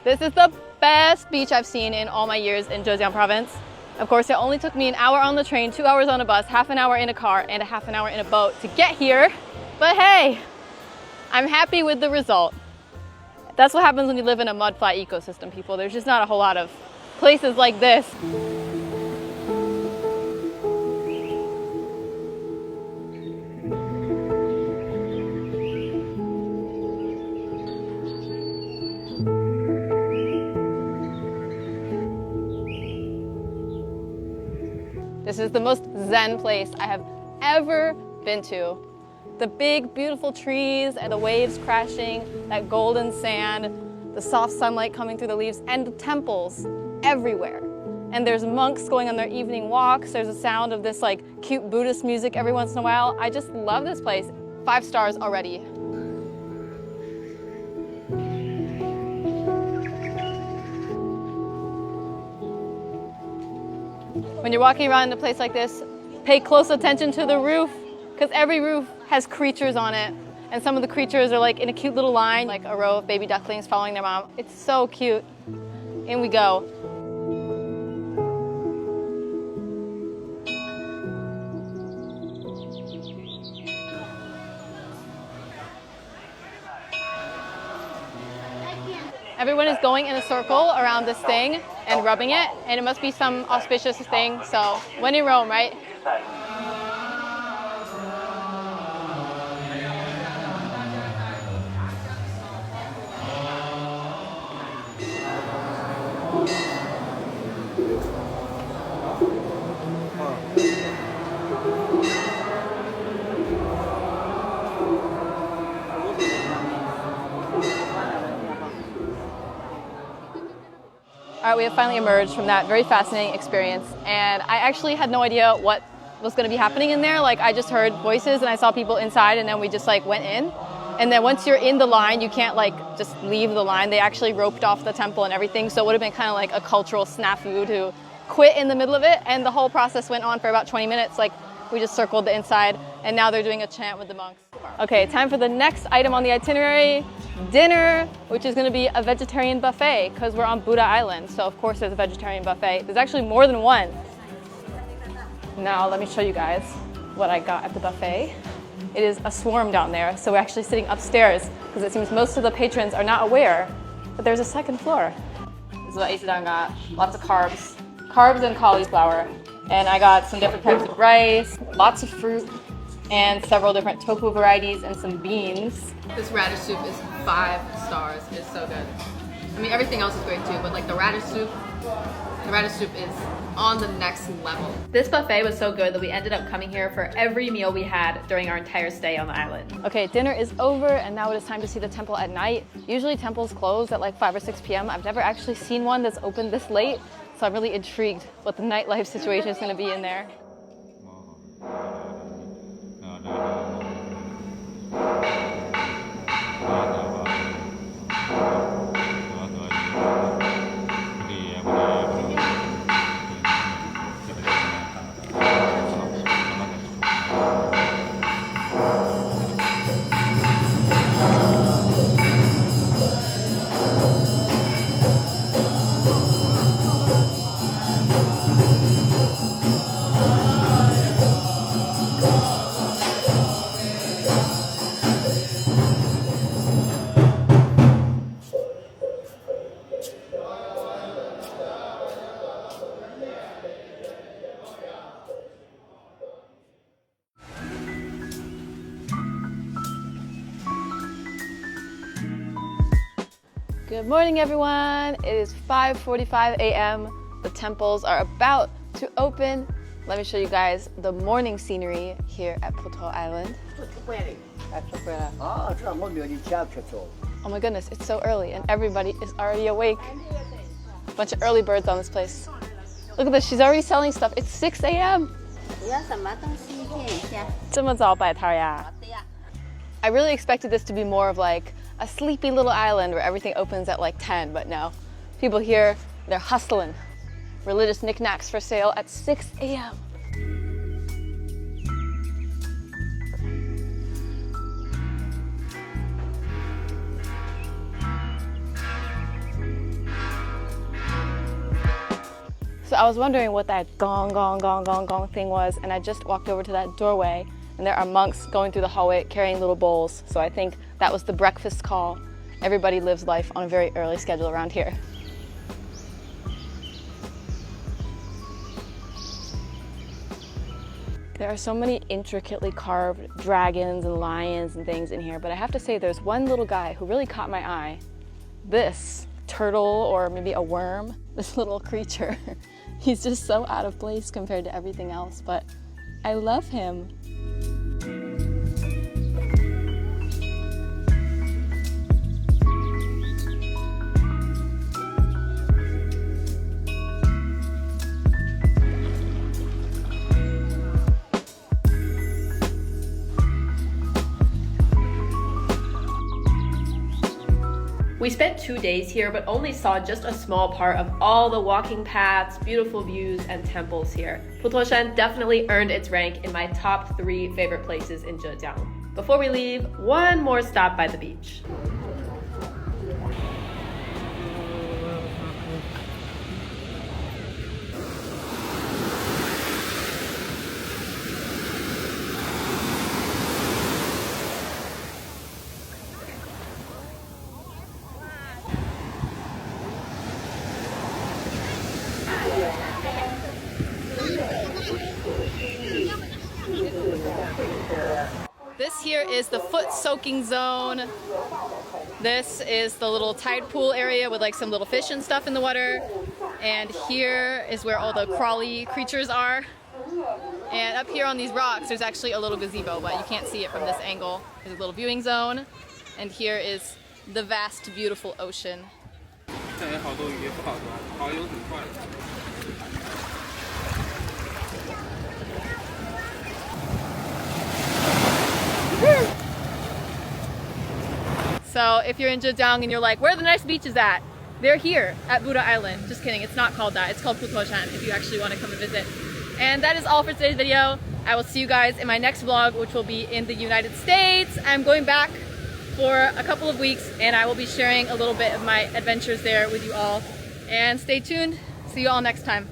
This is the best beach I've seen in all my years in Zhejiang province. Of course, it only took me an hour on the train, 2 hours on a bus, half an hour in a car, and a half an hour in a boat to get here. But hey, I'm happy with the result. That's what happens when you live in a mudflat ecosystem, people. There's just not a whole lot of places like this. This is the most zen place I have ever been to. The big, beautiful trees and the waves crashing, that golden sand, the soft sunlight coming through the leaves, and the temples everywhere. And there's monks going on their evening walks. There's a sound of this like cute Buddhist music every once in a while. I just love this place. 5 stars already. When you're walking around in a place like this, pay close attention to the roof, because every roof has creatures on it. And some of the creatures are like in a cute little line, like a row of baby ducklings following their mom. It's so cute. In we go. Everyone is going in a circle around this thing and rubbing it, and it must be some auspicious thing. So when in Rome, right? All right, we have finally emerged from that very fascinating experience, and I actually had no idea what was going to be happening in there. Like, I just heard voices and I saw people inside, and then we just like went in. And then once you're in the line, you can't like just leave the line. They actually roped off the temple and everything, so it would have been kind of like a cultural snafu to quit in the middle of it. And the whole process went on for about 20 minutes. Like, we just circled the inside, and now they're doing a chant with the monks. Okay, time for the next item on the itinerary, dinner, which is going to be a vegetarian buffet because we're on Buddha Island. So of course there's a vegetarian buffet. There's actually more than one. Now let me show you guys what I got at the buffet. It is a swarm down there. So we're actually sitting upstairs because it seems most of the patrons are not aware that there's a second floor. This is what Aisadan got. Lots of carbs and cauliflower. And I got some different types of rice, lots of fruit, and several different tofu varieties and some beans. This radish soup is 5 stars. It's so good. I mean, everything else is great too, but like the radish soup is on the next level. This buffet was so good that we ended up coming here for every meal we had during our entire stay on the island. Okay, dinner is over, and now it is time to see the temple at night. Usually temples close at like 5 or 6 p.m. I've never actually seen one that's open this late, so I'm really intrigued what the nightlife situation is going to be in there. Good morning, everyone. It is 5:45 a.m. The temples are about to open. Let me show you guys the morning scenery here at Puto Island. Oh my goodness, it's so early and everybody is already awake. A bunch of early birds on this place. Look at this, she's already selling stuff. It's 6 a.m. I really expected this to be more of like a sleepy little island where everything opens at like 10, but no. People here, they're hustling. Religious knickknacks for sale at 6 a.m. So I was wondering what that gong, gong, gong, gong, gong thing was, and I just walked over to that doorway, and there are monks going through the hallway carrying little bowls. So I think that was the breakfast call. Everybody lives life on a very early schedule around here. There are so many intricately carved dragons and lions and things in here, but I have to say there's one little guy who really caught my eye. This turtle, or maybe a worm, this little creature. He's just so out of place compared to everything else, but I love him. We spent 2 days here, but only saw just a small part of all the walking paths, beautiful views, and temples here. Putuoshan definitely earned its rank in my top 3 favorite places in Zhejiang. Before we leave, one more stop by the beach. This here is the foot soaking zone. This is the little tide pool area with like some little fish and stuff in the water. And here is where all the crawly creatures are. And up here on these rocks, there's actually a little gazebo, but you can't see it from this angle. There's a little viewing zone. And here is the vast, beautiful ocean. So if you're in Zhejiang and you're like, where are the nice beaches at? They're here at Buddha Island. Just kidding, it's not called that. It's called Putuoshan if you actually want to come and visit. And that is all for today's video. I will see you guys in my next vlog, which will be in the United States. I'm going back for a couple of weeks and I will be sharing a little bit of my adventures there with you all. And stay tuned. See you all next time.